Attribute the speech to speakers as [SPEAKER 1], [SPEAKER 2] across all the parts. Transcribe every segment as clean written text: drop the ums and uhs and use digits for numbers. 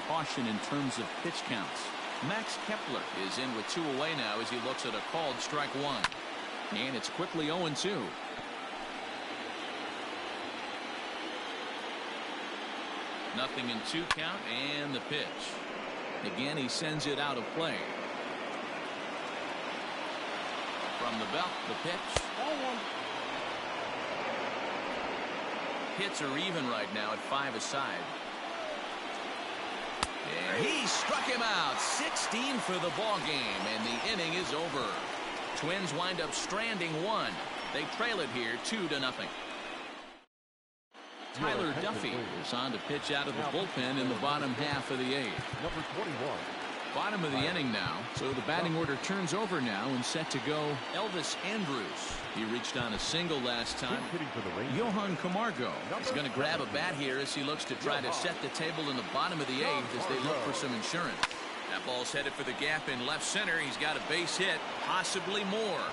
[SPEAKER 1] caution in terms of pitch counts. Max Kepler is in with 2 away now as he looks at a called strike 1. And it's quickly 0-2. Nothing in 2 count, and the pitch. Again, he sends it out of play. From the belt, the pitch. Hits are even right now at 5 aside. And he struck him out. 16 for the ball game, and the inning is over. Twins wind up stranding 1. They trail it here 2-0. Tyler Duffy is on to pitch out of the bullpen in the bottom half of the 8th.
[SPEAKER 2] Number 21.
[SPEAKER 1] Bottom of the inning now, so the batting order turns over now and set to go Elvis Andrus. He reached on a single last time. Johan Camargo is going to grab a bat here as he looks to try to set the table in the bottom of the 8th as they look for some insurance. That ball's headed for the gap in left center. He's got a base hit, possibly more.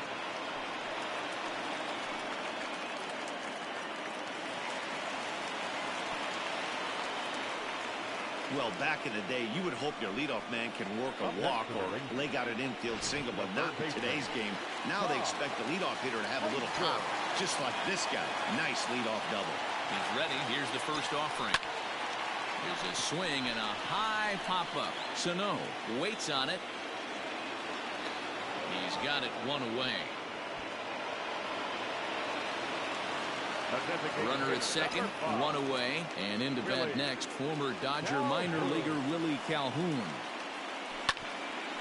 [SPEAKER 3] Well, back in the day, you would hope your leadoff man can work a walk or leg out an infield single, but not in today's game. Now they expect the leadoff hitter to have a little pop, just like this guy. Nice leadoff double.
[SPEAKER 1] He's ready. Here's the first offering. Here's a swing and a high pop-up. Sano waits on it. He's got it 1 away. Runner at second, 1 away, and into bat next, former Dodger minor leaguer Willie Calhoun.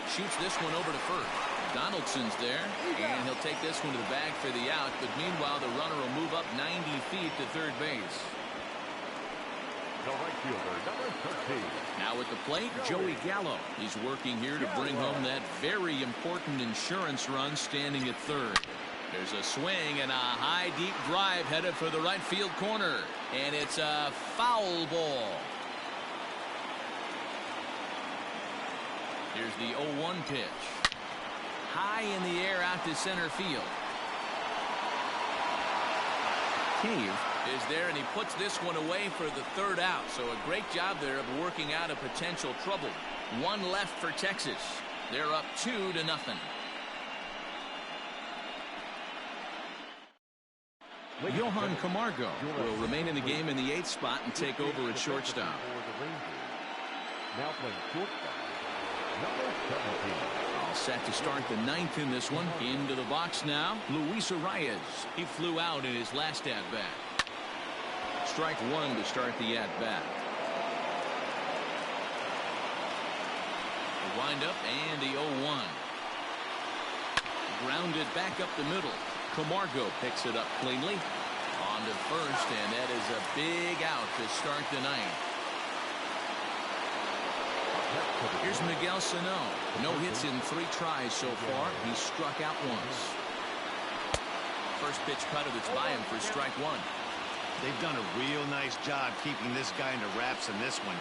[SPEAKER 1] Shoots this one over to first. Donaldson's there, and he'll take this one to the bag for the out, but meanwhile the runner will move up 90 feet to third base.
[SPEAKER 2] The right fielder, number 13.
[SPEAKER 1] Now at the plate, Joey Gallo. He's working here to bring home that very important insurance run, standing at third. There's a swing and a high deep drive headed for the right field corner, and it's a foul ball. Here's the 0-1 pitch. High in the air out to center field. Cave is there, and he puts this one away for the third out. So a great job there of working out a potential trouble. 1 left for Texas. They're up 2-0. Johan Camargo will remain in the game in the 8th spot and take over at shortstop.
[SPEAKER 2] Now playing shortstop, number 17.
[SPEAKER 1] All set to start the 9th in this one. Into the box now, Luis Arias. He flew out in his last at-bat. Strike 1 to start the at-bat. The windup and the 0-1. Grounded back up the middle. Camargo picks it up cleanly. On to first, and that is a big out to start the 9th. Here's Miguel Sano. No hits in 3 tries so far. He's struck out once. First pitch cutter that's by him for strike 1.
[SPEAKER 3] They've done a real nice job keeping this guy into wraps in this one.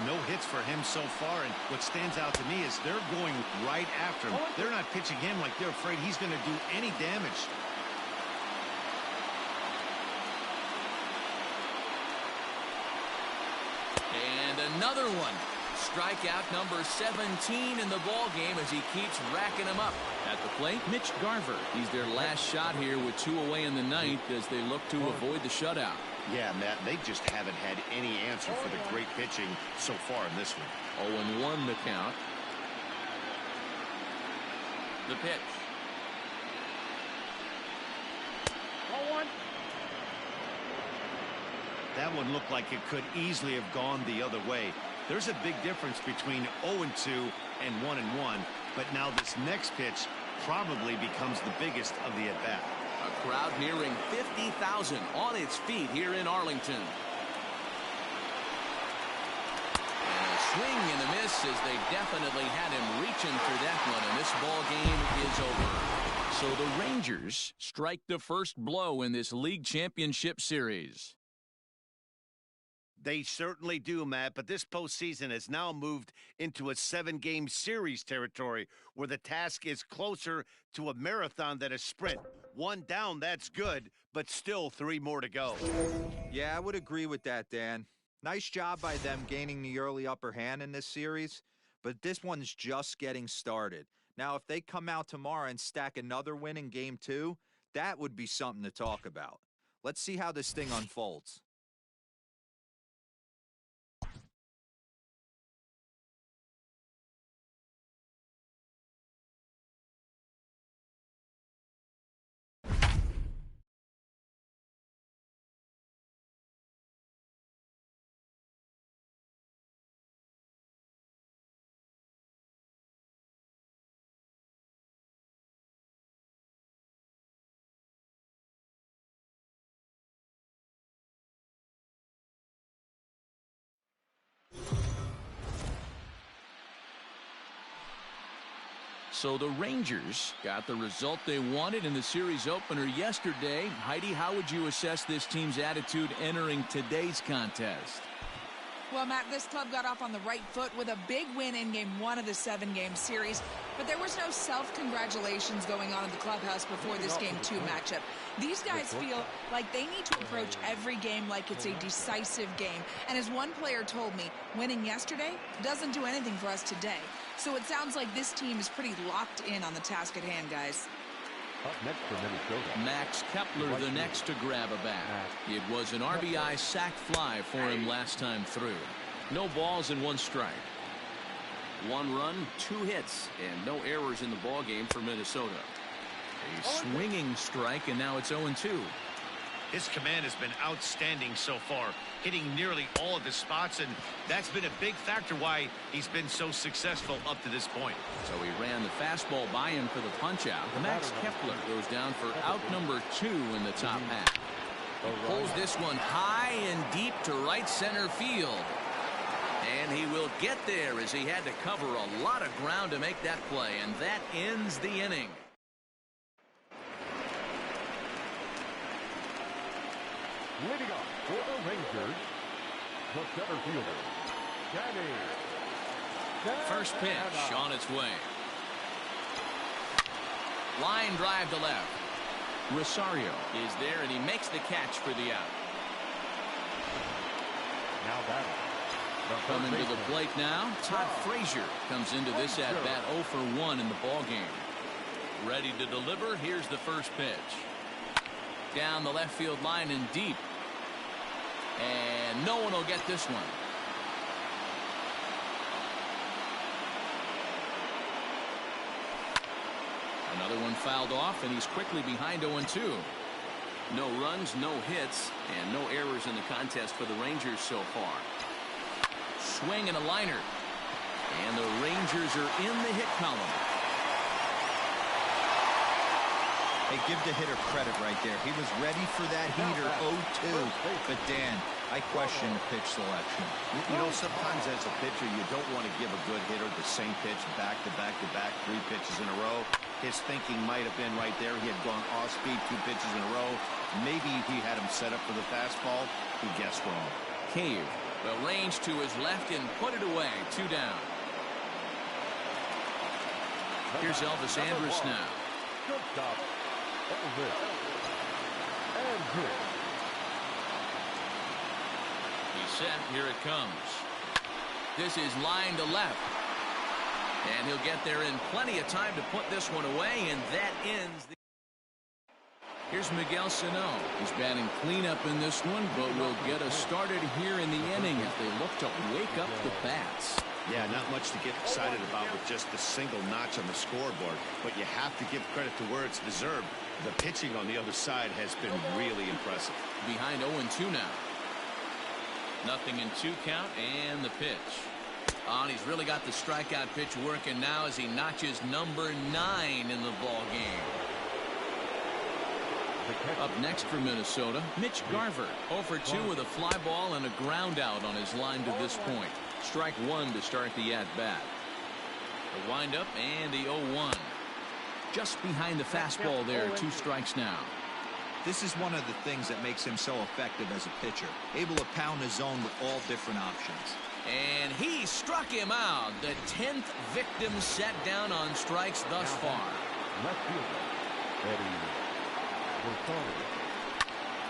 [SPEAKER 3] No hits for him so far, and what stands out to me is they're going right after him. They're not pitching him like they're afraid he's going to do any damage.
[SPEAKER 1] And another one. Strikeout number 17 in the ball game as he keeps racking them up. At the plate, Mitch Garver. He's their last shot here with 2 away in the 9th as they look to avoid the shutout.
[SPEAKER 3] Yeah, Matt, they just haven't had any answer for the great pitching so far in this one.
[SPEAKER 1] 0-1 the count. The pitch.
[SPEAKER 2] 0-1.
[SPEAKER 3] That one looked like it could easily have gone the other way. There's a big difference between 0-2 and 1-1, but now this next pitch probably becomes the biggest of the at-bat.
[SPEAKER 1] A crowd nearing 50,000 on its feet here in Arlington. And a swing and a miss as they definitely had him reaching for that one, and this ball game is over. So the Rangers strike the first blow in this league championship series.
[SPEAKER 3] They certainly do, Matt, but this postseason has now moved into a 7-game series territory where the task is closer to a marathon than a sprint. 1 down, that's good, but still 3 more to go.
[SPEAKER 4] Yeah, I would agree with that, Dan. Nice job by them gaining the early upper hand in this series, but this one's just getting started. Now, if they come out tomorrow and stack another win in Game 2, that would be something to talk about. Let's see how this thing unfolds.
[SPEAKER 1] So the Rangers got the result they wanted in the series opener yesterday. Heidi, how would you assess this team's attitude entering today's contest?
[SPEAKER 5] Well, Matt, this club got off on the right foot with a big win in Game 1 of the 7-game series, but there was no self-congratulations going on in the clubhouse before this Game 2 matchup. These guys feel like they need to approach every game like it's a decisive game, and as one player told me, winning yesterday doesn't do anything for us today. So it sounds like this team is pretty locked in on the task at hand, guys.
[SPEAKER 2] Up next for Minnesota,
[SPEAKER 1] Max Kepler, the next to grab a bat. It was an RBI sac fly for him last time through. No balls and 1 strike. 1 run, 2 hits, and no errors in the ball game for Minnesota. A swinging strike, and now it's 0-2.
[SPEAKER 3] His command has been outstanding so far, hitting nearly all of his spots, and that's been a big factor why he's been so successful up to this point.
[SPEAKER 1] So he ran the fastball by him for the punch-out. Max Kepler goes down for out number 2 in the top half. He pulls this one high and deep to right center field. And he will get there as he had to cover a lot of ground to make that play, and that ends the inning.
[SPEAKER 2] leading off for the Rangers, the center fielder, Danny.
[SPEAKER 1] First pitch on its way. Line drive to left. Rosario is there, and he makes the catch for the out.
[SPEAKER 2] Now batting.
[SPEAKER 1] Coming to the plate now, Todd Frazier comes into this at-bat 0 for 1 in the ball game. Ready to deliver. Here's the first pitch. Down the left field line and deep. And no one will get this one. Another one fouled off, and he's quickly behind 0-2. No runs, no hits, and no errors in the contest for the Rangers so far. Swing and a liner. And the Rangers are in the hit column.
[SPEAKER 4] Hey, give the hitter credit right there. He was ready for that heater 0-2. But, Dan, I question the pitch selection.
[SPEAKER 3] You know, sometimes as a pitcher, you don't want to give a good hitter the same pitch back to back to back, 3 pitches in a row. His thinking might have been right there. He had gone off speed 2 pitches in a row. Maybe he had him set up for the fastball. He guessed wrong.
[SPEAKER 1] Cave will range to his left and put it away. 2 down. Here's Elvis Andrus now.
[SPEAKER 2] Good stop. Elvis. Andrus.
[SPEAKER 1] He's set. Here it comes. This is line to left. And he'll get there in plenty of time to put this one away, and that ends the... Here's Miguel Sano. He's batting cleanup in this one, but will get us started here in the inning as they look to wake up the bats.
[SPEAKER 3] Yeah, not much to get excited about with just a single notch on the scoreboard, but you have to give credit to where it's deserved. The pitching on the other side has been really impressive.
[SPEAKER 1] Behind 0-2 now. 0-2 count, and the pitch. Oh, and he's really got the strikeout pitch working now as he notches number 9 in the ball game. Up next for Minnesota, Mitch Garver, 0 for 2 with a fly ball and a ground out on his line to this point. Strike 1 to start the at-bat. The windup and the 0-1. Just behind the fastball there, 2 strikes now.
[SPEAKER 4] This is one of the things that makes him so effective as a pitcher, able to pound the zone with all different options.
[SPEAKER 1] And he struck him out. The 10th victim set down on strikes thus far.
[SPEAKER 2] Left fielder, Eddie.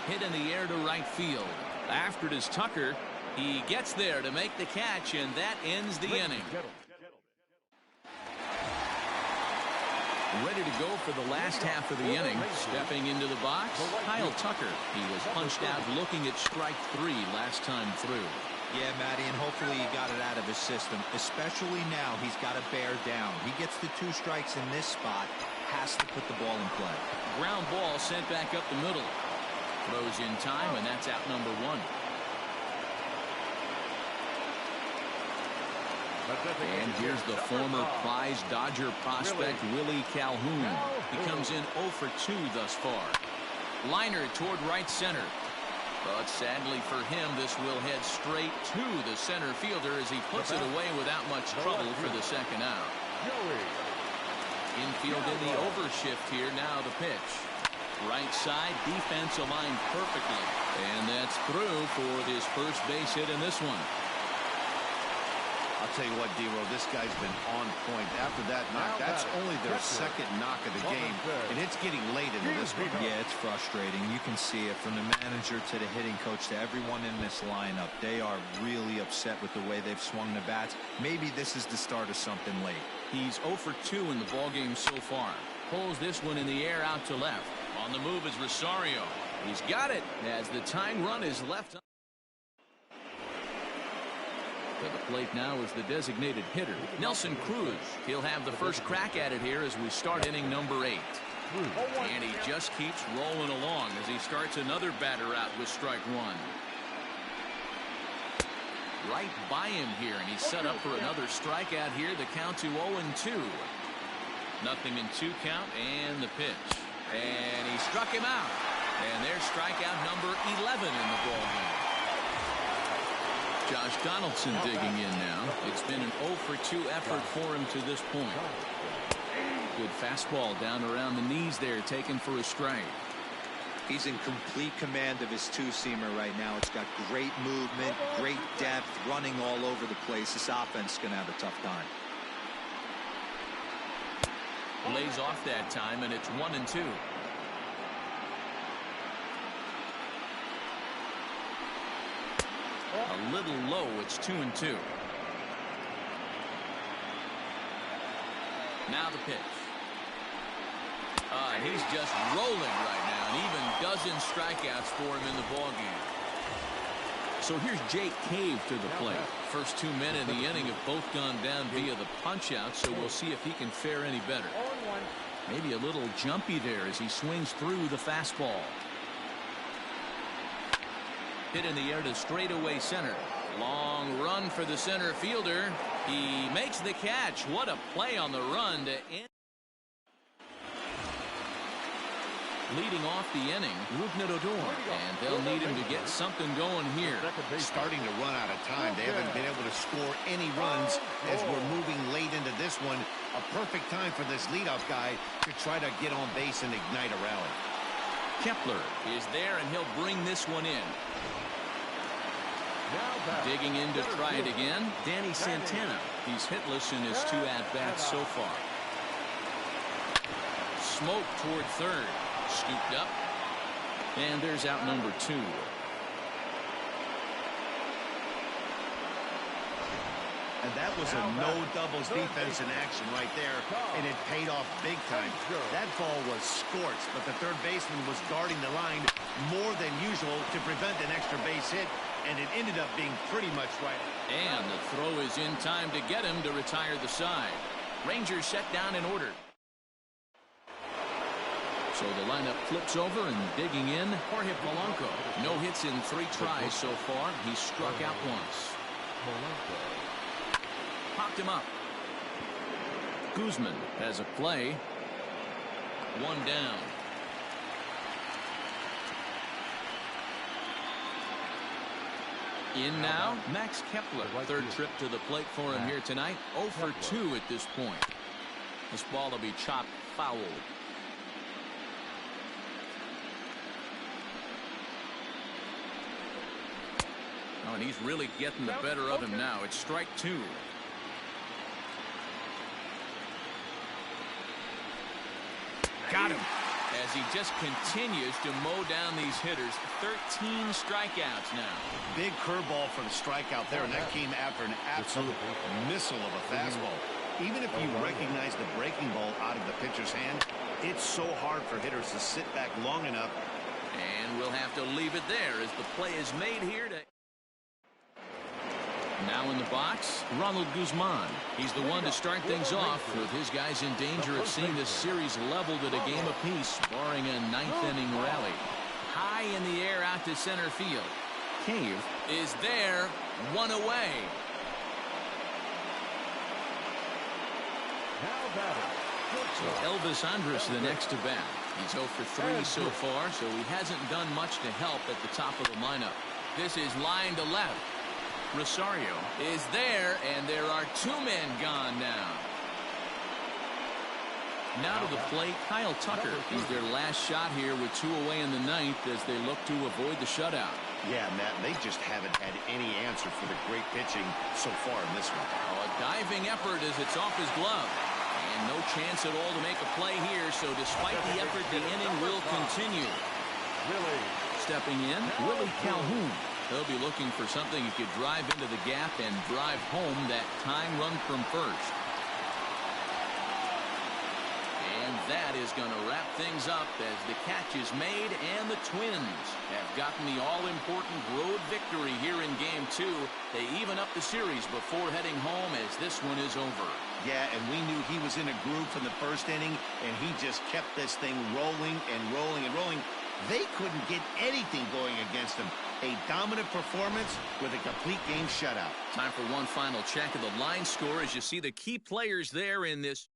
[SPEAKER 1] Hit in the air to right field. After it is Tucker. He gets there to make the catch, and that ends the inning. Ready to go for the last half of the inning. Stepping into the box, Kyle Tucker. He was punched out looking at strike 3 last time through.
[SPEAKER 4] Yeah, Matty, and hopefully he got it out of his system. Especially now, he's got to bear down. He gets the 2 strikes in this spot, has to put the ball in play.
[SPEAKER 1] Ground ball sent back up the middle. Throws in time, and that's out number 1. And here's the former prize Dodger prospect, Willie Calhoun. He comes in 0 for 2 thus far. Liner toward right center. But sadly for him, this will head straight to the center fielder as he puts it away without much trouble for the second out. Infield in the overshift here. Now the pitch. Right side, defense aligned perfectly. And that's through for this first base hit in this one.
[SPEAKER 3] I'll tell you what, D-Row, this guy's been on point. After that knock, that's only their second knock of the game, and it's getting late into this one.
[SPEAKER 4] Yeah, it's frustrating. You can see it from the manager to the hitting coach to everyone in this lineup. They are really upset with the way they've swung the bats. Maybe this is the start of something late.
[SPEAKER 1] He's 0 for 2 in the ballgame so far. Pulls this one in the air out to left. On the move is Rosario. He's got it as the tying run is left. To the plate now is the designated hitter, Nelson Cruz. He'll have the first crack at it here as we start inning number 8. And he just keeps rolling along as he starts another batter out with strike 1. Right by him here, and he's set up for another strikeout here. The count to 0-2. Nothing in 2 count, and the pitch. And he struck him out. And there's strikeout number 11 in the ballgame. Josh Donaldson digging in now. It's been an 0 for 2 effort for him to this point. Good fastball down around the knees there, taken for a strike.
[SPEAKER 4] He's in complete command of his 2-seamer right now. It's got great movement, great depth, running all over the place. This offense is going to have a tough time.
[SPEAKER 1] Lays off that time, and it's 1-2. A little low. It's 2-2. Now the pitch. He's just rolling right now, and even dozen strikeouts for him in the ballgame. So here's Jake Cave to the plate. First 2 men in the inning have both gone down via the punch-out, so we'll see if he can fare any better. Maybe a little jumpy there as he swings through the fastball. Hit in the air to straightaway center. Long run for the center fielder. He makes the catch. What a play on the run to end. Leading off the inning, Rougned Odor, and they'll need him to get something going here.
[SPEAKER 3] Starting to run out of time. They haven't been able to score any runs as we're moving late into this one. A perfect time for this leadoff guy to try to get on base and ignite a rally.
[SPEAKER 1] Kepler is there, and he'll bring this one in. Digging in to try it again, Danny Santana. He's hitless in his 2 at-bats so far. Smoke toward third. Scooped up. And there's out number 2.
[SPEAKER 3] And that was a no-doubles defense in action right there, and it paid off big time. That ball was scorched, but the third baseman was guarding the line more than usual to prevent an extra base hit, and it ended up being pretty much right.
[SPEAKER 1] And the throw is in time to get him to retire the side. Rangers set down in order. So the lineup flips over, and digging in, Jorge Polanco. No hits in 3 tries so far. He's struck out once. Popped him up. Guzman has a play. 1 down. In now, Max Kepler. Third trip to the plate for him here tonight. 0 for 2 at this point. This ball will be chopped foul. Oh, and he's really getting the better of him now. It's strike 2. Got him. as he just continues to mow down these hitters. 13 strikeouts now.
[SPEAKER 3] Big curveball for the strikeout there, and that came after an absolute missile of a fastball. Even if you recognize the breaking ball out of the pitcher's hand, it's so hard for hitters to sit back long enough.
[SPEAKER 1] And we'll have to leave it there as the play is made here to... Now in the box, Ronald Guzman. He's the one to start things off, with his guys in danger of seeing this series leveled at a game apiece, barring a ninth-inning rally. High in the air out to center field. Cave is there, one away. So Elvis Andrus the next to bat. He's 0 for 3 so far, so he hasn't done much to help at the top of the lineup. This is line to left. Rosario is there, and there are 2 men gone now. Now to the plate, Kyle Tucker. He's their last shot here with 2 away in the ninth as they look to avoid the shutout.
[SPEAKER 3] Yeah, Matt, they just haven't had any answer for the great pitching so far in this one.
[SPEAKER 1] A diving effort as it's off his glove. And no chance at all to make a play here, so despite the effort, the inning will continue. Stepping in, Willie Calhoun. He'll be looking for something he could drive into the gap and drive home that time run from first. And that is going to wrap things up as the catch is made, and the Twins have gotten the all-important road victory here in Game 2. They even up the series before heading home as this one is over.
[SPEAKER 3] Yeah, and we knew he was in a groove from the first inning, and he just kept this thing rolling and rolling and rolling. They couldn't get anything going against him. A dominant performance with a complete game shutout.
[SPEAKER 1] Time for one final check of the line score as you see the key players there in this.